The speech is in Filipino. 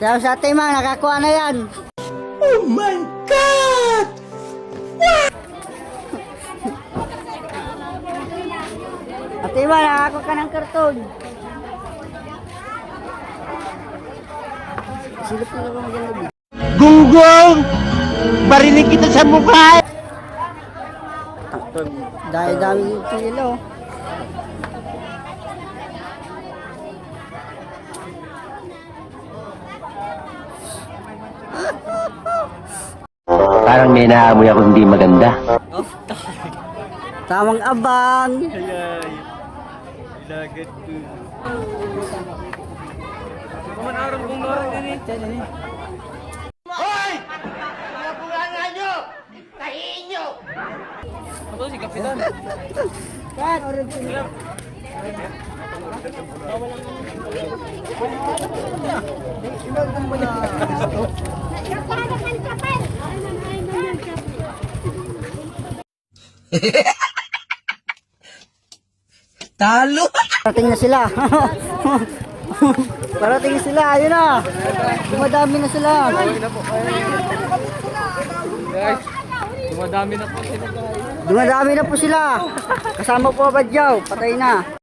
Kaya sa ating mga nakakuha na yan. Oh my God! Ate Ima, nakakuha ka ng karton. Silip na lang maganda. Gunggong! Barinig kita sa mukha! Dahil-dami yung kilo. Parang may naamoy ako hindi maganda. Tamang abang. Ilagat ko. Kumanarang kong lorong din eh. Hoy! Mga bunganga nyo! Tahiin nyo! Ito si Kapitan. Talo! Parating na sila. Parating na sila. Ayun na. Dumadami na sila. Guys, dumadami na po sila. Dumadami na po sila. Kasama po Badyaw. Patay na.